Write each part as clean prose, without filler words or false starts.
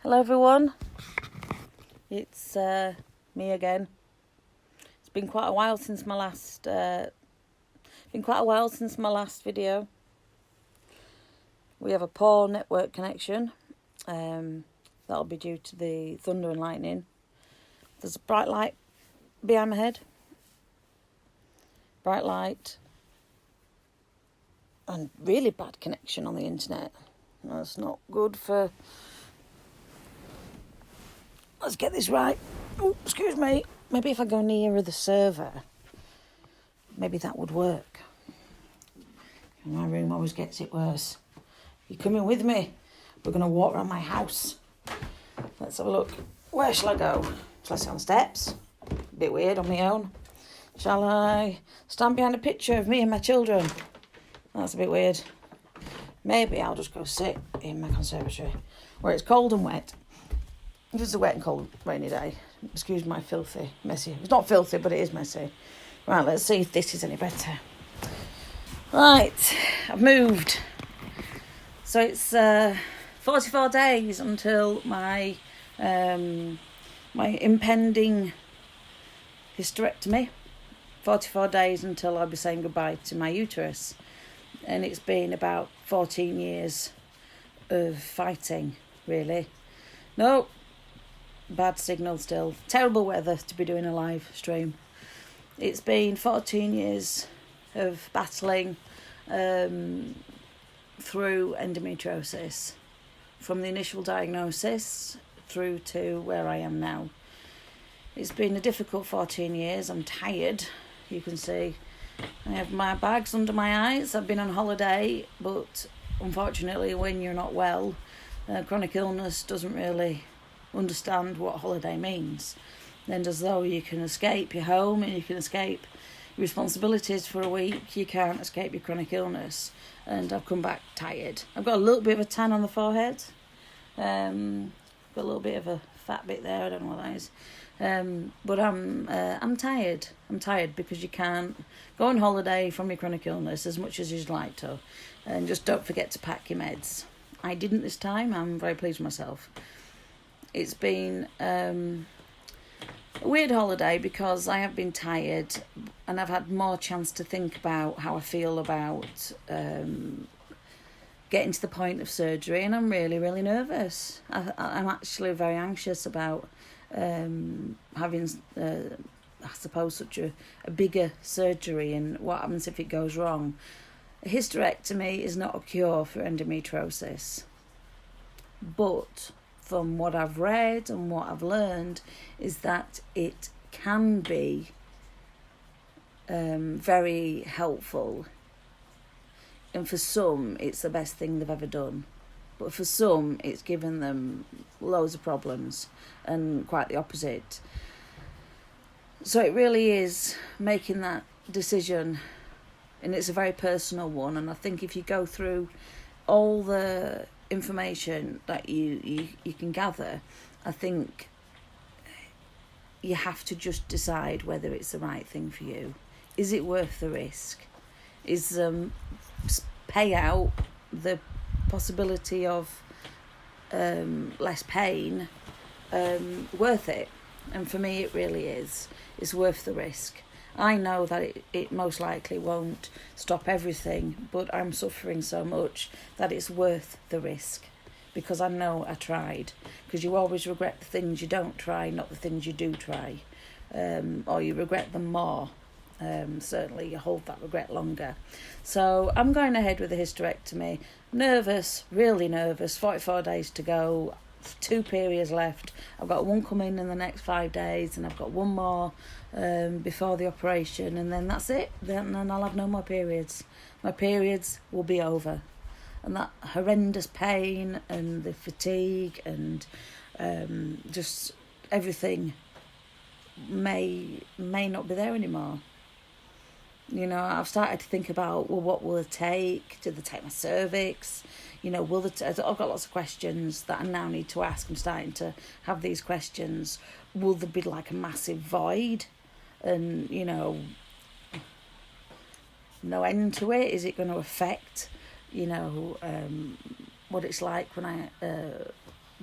Hello everyone, it's me again. It's been quite a while since my last video. We have a poor network connection. That'll be due to the thunder and lightning. There's a bright light behind my head. Bright light and really bad connection on the internet. That's not good for... Let's get this right. Oh, excuse me. Maybe if I go nearer the server, maybe that would work. My room always gets it worse. You coming with me? We're going to walk around my house. Let's have a look. Where shall I go? Shall I sit on steps? A bit weird on my own. Shall I stand behind a picture of me and my children? That's a bit weird. Maybe I'll just go sit in my conservatory where it's cold and wet. If it's a wet and cold rainy day, excuse my filthy, messy. It's not filthy, but it is messy. Right, let's see if this is any better. Right, I've moved. So it's 44 days until my impending hysterectomy. 44 days until I'll be saying goodbye to my uterus. And it's been about 14 years of fighting, really. No. Bad signal still. Terrible weather to be doing a live stream. It's been 14 years of battling through endometriosis. From the initial diagnosis through to where I am now. It's been a difficult 14 years. I'm tired. You can see I have my bags under my eyes. I've been on holiday, but unfortunately when you're not well, chronic illness doesn't really understand what holiday means. And as though you can escape your home and you can escape your responsibilities for a week, you can't escape your chronic illness. And I've come back tired. I've got a little bit of a tan on the forehead. Got a little bit of a fat bit there. I don't know what that is. But I'm tired. I'm tired because you can't go on holiday from your chronic illness as much as you'd like to. And just don't forget to pack your meds. I didn't this time. I'm very pleased with myself. It's been a weird holiday because I have been tired and I've had more chance to think about how I feel about getting to the point of surgery, and I'm really, really nervous. I'm actually very anxious about having, I suppose, such a bigger surgery and what happens if it goes wrong. A hysterectomy is not a cure for endometriosis, but from what I've read and what I've learned is that it can be very helpful. And for some, it's the best thing they've ever done. But for some, it's given them loads of problems and quite the opposite. So it really is making that decision, and it's a very personal one. And I think if you go through all the information that you can gather, I think you have to just decide whether it's the right thing for you. Is it worth the risk? Is payout, the possibility of less pain, worth it? And for me it really is. It's worth the risk. I know that it most likely won't stop everything, but I'm suffering so much that it's worth the risk because I know I tried. Because you always regret the things you don't try, not the things you do try. Or you regret them more. Certainly you hold that regret longer. So I'm going ahead with the hysterectomy. Nervous, really nervous. 44 days to go. 2 periods left. I've got one coming in the next 5 days, and I've got one more before the operation, and then that's it. Then I'll have no more periods. My periods will be over, and that horrendous pain and the fatigue and just everything may not be there anymore. You know, I've started to think about, well, what will it take? Do they take my cervix? You know, I've got lots of questions that I now need to ask. I'm starting to have these questions. Will there be like a massive void? And, you know, no end to it? Is it going to affect, you know, what it's like when I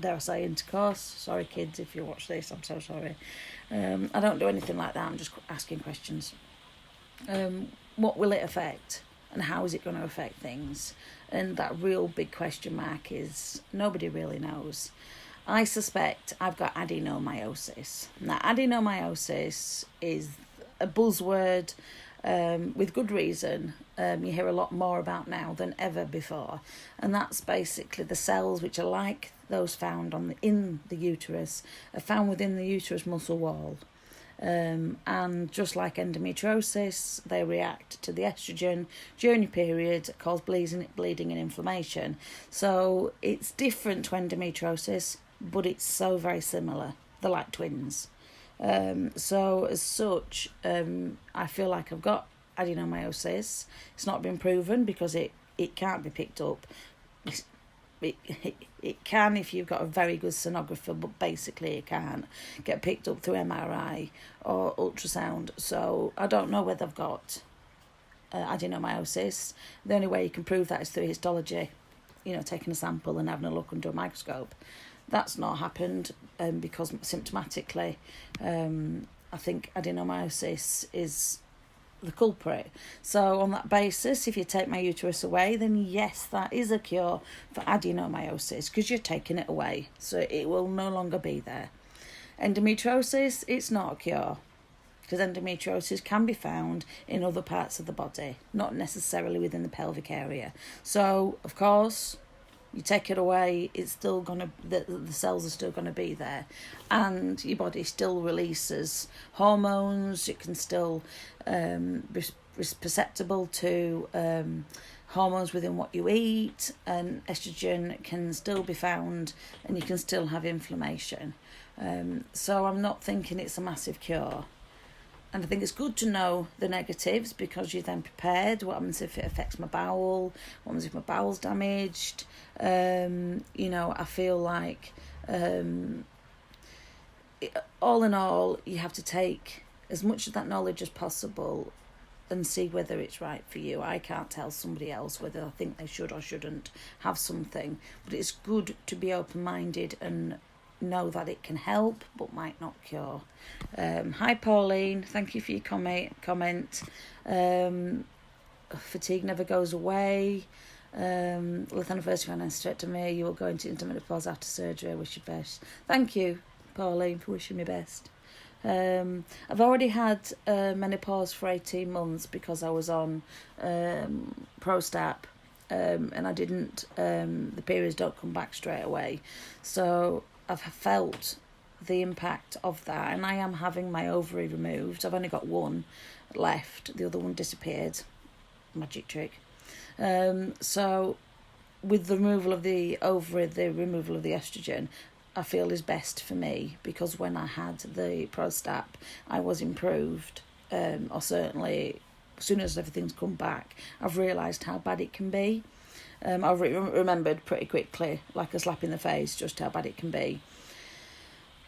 dare I say, intercourse. Sorry, kids, if you watch this, I'm so sorry. I don't do anything like that. I'm just asking questions. What will it affect, and how is it going to affect things? And that real big question mark is nobody really knows. I suspect I've got adenomyosis. Now, adenomyosis is a buzzword with good reason. You hear a lot more about now than ever before, and that's basically the cells which are like those found in the uterus are found within the uterus muscle wall. And just like endometriosis, they react to the estrogen during your period, cause bleeding and inflammation. So it's different to endometriosis, but it's so very similar. They're like twins. So as such, I feel like I've got adenomyosis. It's not been proven because it can't be picked up. It can if you've got a very good sonographer, but basically it can't get picked up through MRI or ultrasound. So I don't know whether I've got adenomyosis. The only way you can prove that is through histology, taking a sample and having a look under a microscope. That's not happened because symptomatically I think adenomyosis is the culprit. So on that basis, if you take my uterus away, then yes, that is a cure for adenomyosis because you're taking it away, so it will no longer be there. Endometriosis, it's not a cure because endometriosis can be found in other parts of the body, not necessarily within the pelvic area. So of course, you take it away, it's still gonna the cells are still gonna be there, and your body still releases hormones. It can still be perceptible to hormones within what you eat, and estrogen can still be found, and you can still have inflammation. So I'm not thinking it's a massive cure. And I think it's good to know the negatives because you're then prepared. What happens if it affects my bowel? What happens if my bowel's damaged? I feel like all in all, you have to take as much of that knowledge as possible and see whether it's right for you. I can't tell somebody else whether I think they should or shouldn't have something, but it's good to be open-minded and know that it can help but might not cure. Hi Pauline, thank you for your comment. Fatigue never goes away. With anniversary on hysterectomy, you will go into menopause after surgery. I wish you best. Thank you Pauline for wishing me best. I've already had menopause for 18 months because I was on Prostat, and I didn't the periods don't come back straight away, so I've felt the impact of that, and I am having my ovary removed. I've only got one left. The other one disappeared. Magic trick. So with the removal of the ovary, the removal of the estrogen, I feel is best for me, because when I had the Prostat, I was improved, or certainly as soon as everything's come back, I've realised how bad it can be. I've remembered pretty quickly, like a slap in the face, just how bad it can be.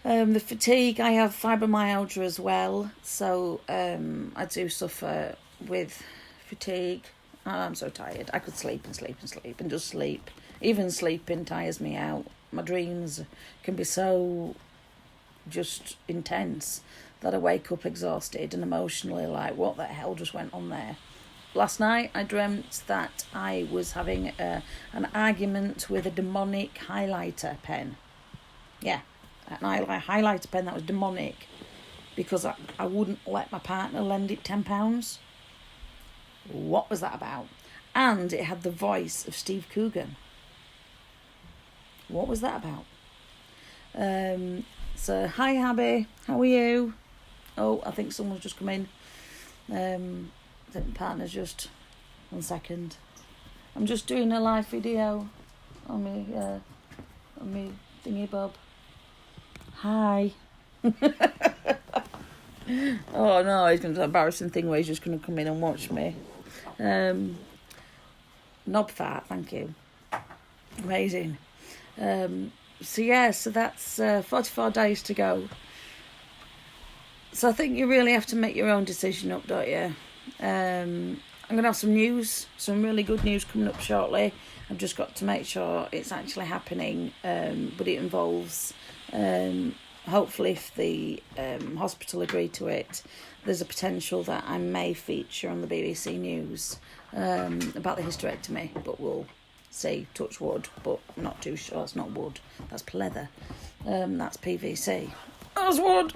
The fatigue, I have fibromyalgia as well, so I do suffer with fatigue. I'm so tired. I could sleep and sleep and sleep and just sleep. Even sleeping tires me out. My dreams can be so just intense that I wake up exhausted and emotionally like, what the hell just went on there? Last night I dreamt that I was having an argument with a demonic highlighter pen. Yeah, an highlighter pen that was demonic because I wouldn't let my partner lend it £10. What was that about? And it had the voice of Steve Coogan. What was that about? So, hi Abby, how are you? Oh, I think someone's just come in. I think my partner's just... 1 second. I'm just doing a live video on me thingy bob. Hi. Oh no, he's going to do an embarrassing thing where he's just going to come in and watch me. Knob fart, thank you. Amazing. So that's 44 days to go. So I think you really have to make your own decision up, don't you? I'm going to have some news, some really good news coming up shortly. I've just got to make sure it's actually happening, but it involves, hopefully if the hospital agree to it, there's a potential that I may feature on the BBC News about the hysterectomy, but we'll see, touch wood, but I'm not too sure. It's not wood, that's pleather, that's PVC. That's wood.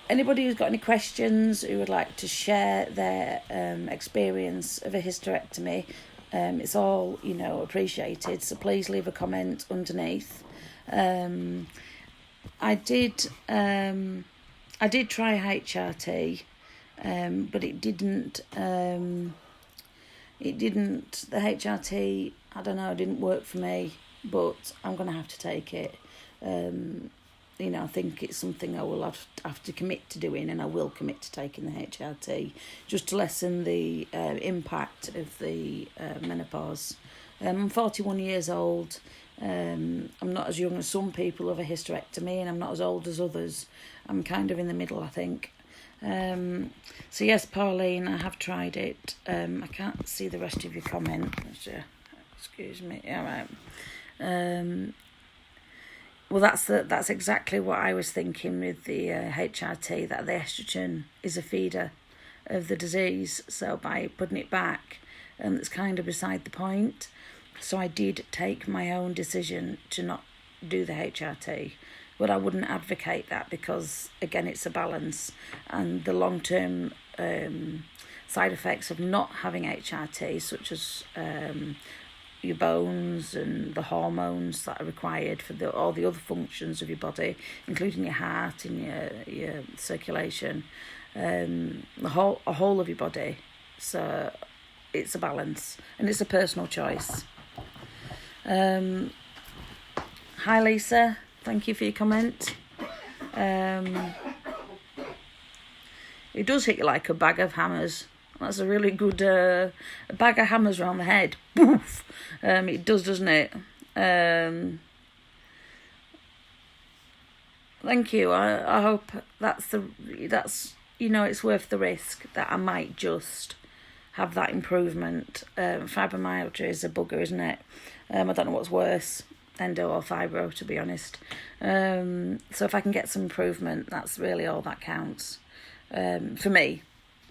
Anybody who's got any questions, who would like to share their experience of a hysterectomy, it's all, appreciated. So please leave a comment underneath. I did try HRT, but it didn't. The HRT, I don't know, didn't work for me. But I'm going to have to take it. I think it's something I will have to commit to doing, and I will commit to taking the HRT just to lessen the impact of the menopause. I'm 41 years old. I'm not as young as some people of a hysterectomy, and I'm not as old as others. I'm kind of in the middle, I think. So yes, Pauline, I have tried it. I can't see the rest of your comment. Excuse me. All right. Well, that's exactly what I was thinking with the HRT, that the estrogen is a feeder of the disease. So by putting it back, it's kind of beside the point. So I did take my own decision to not do the HRT. But I wouldn't advocate that because, again, it's a balance. And the long-term side effects of not having HRT, such as your bones and the hormones that are required for all the other functions of your body, including your heart and your circulation, a whole of your body. So it's a balance, and it's a personal choice. Hi Lisa, thank you for your comment. It does hit you like a bag of hammers. That's a really good a bag of hammers around the head. Boof. It does, doesn't it? Thank you. I hope that's it's worth the risk that I might just have that improvement. Fibromyalgia is a bugger, isn't it? I don't know what's worse, endo or fibro, to be honest. So if I can get some improvement, that's really all that counts for me.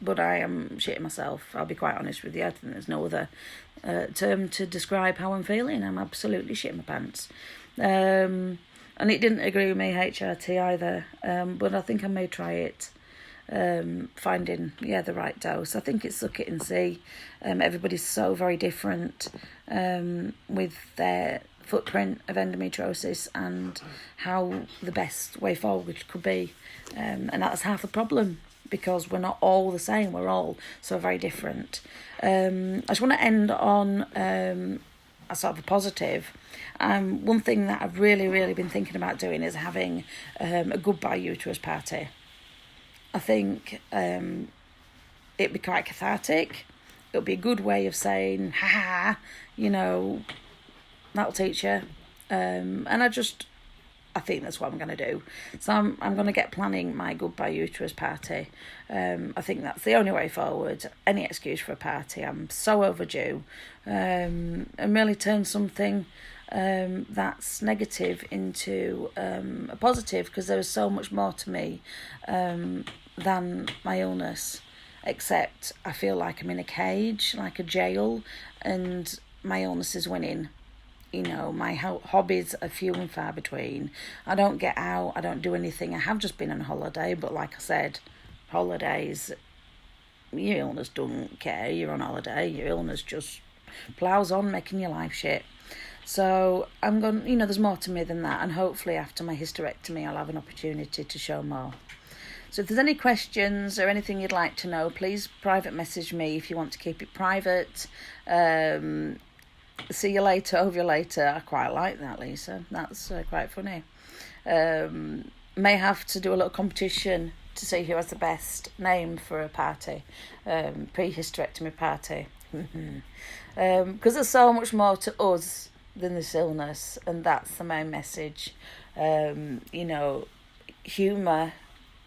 But I am shitting myself. I'll be quite honest with you. I think there's no other term to describe how I'm feeling. I'm absolutely shitting my pants. And it didn't agree with me, HRT, either. But I think I may try it. Finding, the right dose. I think it's suck it and see. Everybody's so very different with their footprint of endometriosis and how the best way forward could be. And that's half the problem, because we're not all the same. We're all so very different. I just want to end on a sort of a positive. One thing that I've really, really been thinking about doing is having a goodbye uterus party. I think it'd be quite cathartic. It'll be a good way of saying, ha, that'll teach you. And I think that's what I'm going to do. So I'm going to get planning my goodbye uterus party. I think that's the only way forward. Any excuse for a party. I'm so overdue. And really turn something that's negative into a positive, because there is so much more to me than my illness, except I feel like I'm in a cage, like a jail, and my illness is winning. My hobbies are few and far between. I don't get out, I don't do anything. I have just been on holiday, but like I said, holidays, your illness doesn't care. You're on holiday, your illness just ploughs on, making your life shit. So I'm going, there's more to me than that, and hopefully after my hysterectomy I'll have an opportunity to show more. So if there's any questions or anything you'd like to know, please private message me if you want to keep it private. See you later, over you later. I quite like that, Lisa. That's quite funny. May have to do a little competition to see who has the best name for a party, pre-hysterectomy party. Because there's so much more to us than this illness, and that's the main message. Humour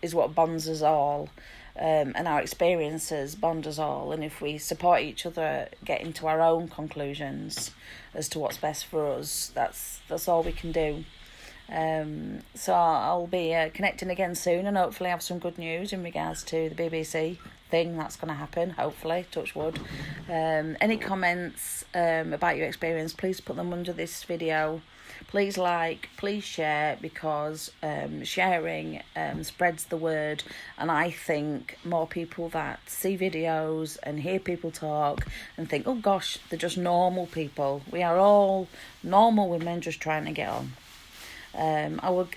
is what bonds us all, and our experiences bond us all, and if we support each other getting to our own conclusions as to what's best for us, that's all we can do. So I'll be connecting again soon, and hopefully have some good news in regards to the BBC thing that's going to happen, hopefully, touch wood. Any comments about your experience, please put them under this video. Please like, please share, because sharing spreads the word, and I think more people that see videos and hear people talk and think, oh gosh, they're just normal people. We are all normal women just trying to get on. I will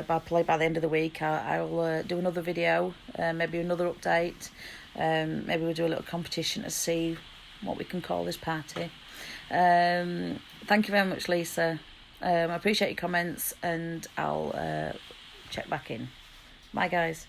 probably by the end of the week I'll do another video, maybe another update, maybe we'll do a little competition to see what we can call this party. Thank you very much, Lisa. I appreciate your comments, and I'll check back in. Bye guys.